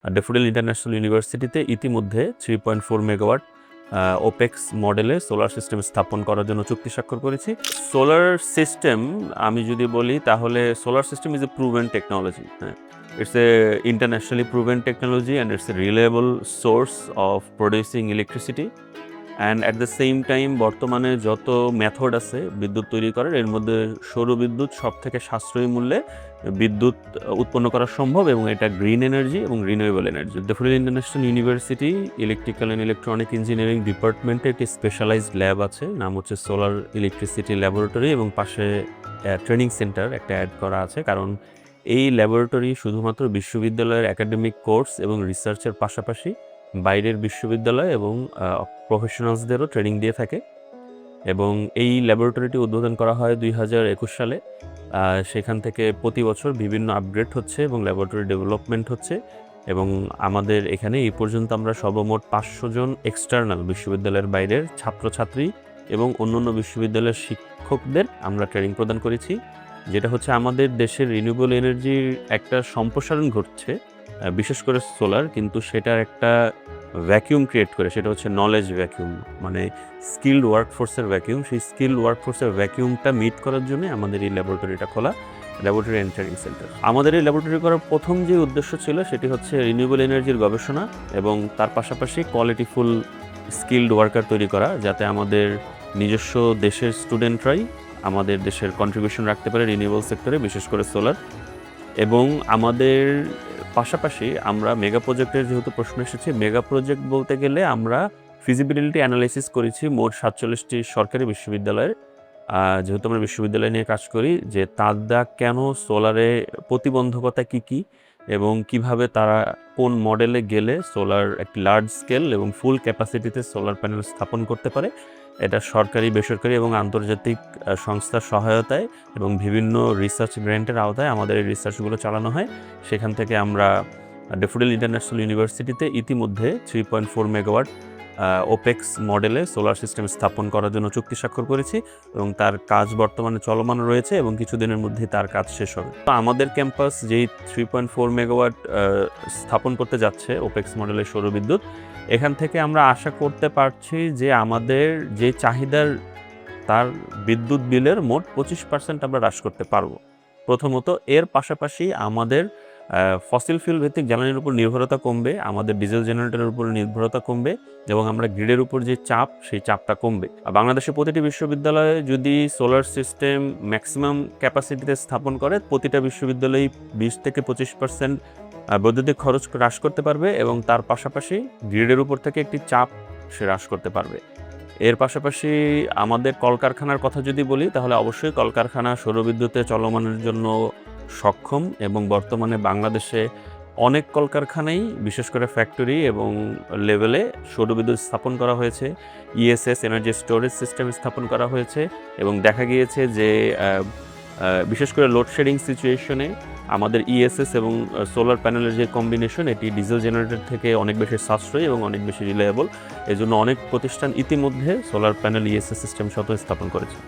Daffodil international ইউনিভার্সিটিতে ইতিমধ্যে 3.4 megawatt opex মডেলে সোলার সিস্টেম স্থাপন করার জন্য চুক্তি স্বাক্ষর করেছি। সোলার সিস্টেম আমি যদি বলি তাহলে solar system is a proven technology. হ্যাঁ, it's a internationally proven technology and it's a reliable source of producing electricity. And at the same time বর্তমানে যত মেথড আছে বিদ্যুৎ তৈরি করার, এর মধ্যে সৌরবিদ্যুৎ সব থেকে সাশ্রয়ী মূল্যে বিদ্যুৎ উৎপন্ন করা সম্ভব এবং এটা গ্রিন এনার্জি এবং renewable energy. Daffodil international university electrical and electronic engineering ডিপার্টমেন্টে একটি স্পেশালাইজড ল্যাব আছে, নাম হচ্ছে সোলার ইলেকট্রিসিটি ল্যাবরেটরি, এবং পাশে ট্রেনিং সেন্টার একটা অ্যাড করা আছে। কারণ এই ল্যাবরেটরি শুধুমাত্র বিশ্ববিদ্যালয়ের একাডেমিক কোর্স এবং রিসার্চের পাশাপাশি বাইরের বিশ্ববিদ্যালয় এবং প্রফেশনালসদেরও ট্রেনিং দিয়ে থাকে। এবং এই ল্যাবরেটরিটি উদ্বোধন করা হয় 2021 সালে। সেখান থেকে প্রতি বছর বিভিন্ন আপগ্রেড হচ্ছে এবং ল্যাবরেটরি ডেভেলপমেন্ট হচ্ছে। এবং আমাদের এখানে এই পর্যন্ত আমরা সর্বমোট 500 জন এক্সটার্নাল বিশ্ববিদ্যালয়ের বাইরের ছাত্রছাত্রী এবং অন্যান্য বিশ্ববিদ্যালয়ের শিক্ষকদের আমরা ট্রেনিং প্রদান করেছি, যেটা হচ্ছে আমাদের দেশের রিনিউয়েবল এনার্জির একটা সম্প্রসারণ ঘটছে, বিশেষ করে সোলার, কিন্তু সেটার একটা ভ্যাকিউম ক্রিয়েট করে, সেটা হচ্ছে নলেজ ভ্যাকিউম, মানে স্কিল্ড ওয়ার্কফোর্সের ভ্যাকিউম। সেই স্কিল্ড ওয়ার্কফোর্সের ভ্যাকিউমটা মিট করার জন্য আমাদের এই ল্যাবরেটরিটা খোলা, ল্যাবরেটরি অ্যান্ড ট্রেনিং সেন্টার। আমাদের এই ল্যাবরেটরি করার প্রথম যে উদ্দেশ্য ছিল সেটি হচ্ছে রিনিউয়েবল এনার্জির গবেষণা এবং তার পাশাপাশি কোয়ালিটিফুল স্কিল্ড ওয়ার্কার তৈরি করা, যাতে আমাদের নিজস্ব দেশের স্টুডেন্টরাই আমাদের দেশের কন্ট্রিবিউশন রাখতে পারে রিনিউয়েবল সেক্টরে, বিশেষ করে সোলার। এবং আমাদের পাশাপাশি আমরা মেগা প্রজেক্টের যেহেতু প্রশ্ন এসেছে, মেগা প্রজেক্ট বলতে গেলে আমরা ফিজিবিলিটি অ্যানালাইসিস করেছি মোট 47টি সরকারি বিশ্ববিদ্যালয়ের। যেহেতু আমরা বিশ্ববিদ্যালয় নিয়ে কাজ করি, যে তারা কেন সোলারে প্রতিবন্ধকতা কী এবং কিভাবে তারা কোন মডেলে গেলে সোলার একটি লার্জ স্কেল এবং ফুল ক্যাপাসিটিতে সোলার প্যানেল স্থাপন করতে পারে। এটা সরকারি, বেসরকারি এবং আন্তর্জাতিক সংস্থার সহায়তায় এবং বিভিন্ন রিসার্চ গ্র্যান্টের আওতায় আমাদের এই রিসার্চগুলো চালানো হয়। সেখান থেকে আমরা ড্যাফোডিল ইন্টারন্যাশনাল ইউনিভার্সিটিতে ইতিমধ্যে 3.4 মেগাওয়াট ওপেক্স মডেলে সোলার সিস্টেম স্থাপন করার জন্য চুক্তি স্বাক্ষর করেছি এবং তার কাজ বর্তমানে চলমান রয়েছে এবং কিছুদিনের মধ্যেই তার কাজ শেষ হবে। তো আমাদের ক্যাম্পাস যেই 3.4 মেগাওয়াট স্থাপন করতে যাচ্ছে ওপেক্স মডেলের সৌরবিদ্যুৎ, এখান থেকে আমরা আশা করতে পারছি যে আমাদের যে চাহিদার তার বিদ্যুৎ বিলের মোট 25% আমরা হ্রাস করতে পারবো প্রথমত। এর পাশাপাশি আমাদের ফসিল ফিউল ভিত্তিক জ্বালানির উপর নির্ভরতা কমবে, আমাদের ডিজেল জেনারেটরের উপর নির্ভরতা কমবে এবং আমরা গ্রিডের উপর যে চাপ, সেই চাপটা কমবে। বাংলাদেশের প্রতিটি বিশ্ববিদ্যালয়ে যদি সোলার সিস্টেম ম্যাক্সিমাম ক্যাপাসিটিতে স্থাপন করে, প্রতিটা বিশ্ববিদ্যালয়েই 20 থেকে 25% বৈদ্যুতিক খরচ হ্রাস করতে পারবে এবং তার পাশাপাশি গ্রিডের উপর থেকে একটি চাপ সে হ্রাস করতে পারবে। এর পাশাপাশি আমাদের কলকারখানার কথা যদি বলি, তাহলে অবশ্যই কলকারখানা সৌরবিদ্যুতে চলমানের জন্য সক্ষম এবং বর্তমানে বাংলাদেশে অনেক কলকারখানাই, বিশেষ করে ফ্যাক্টরি এবং লেভেলে সৌরবিদ্যুৎ স্থাপন করা হয়েছে। ইএসএস এনার্জি স্টোরেজ সিস্টেম স্থাপন করা হয়েছে এবং দেখা গিয়েছে যে বিশেষ করে লোডশেডিং সিচুয়েশনে আমাদের ইএসএস এবং সোলার প্যানেলের যে কম্বিনেশন, এটি ডিজেল জেনারেটর থেকে অনেক বেশি সাশ্রয়ী এবং অনেক বেশি রিলায়েবল। এজন্য অনেক প্রতিষ্ঠান ইতিমধ্যে সোলার প্যানেল ইএসএস সিস্টেম স্থাপন করেছে।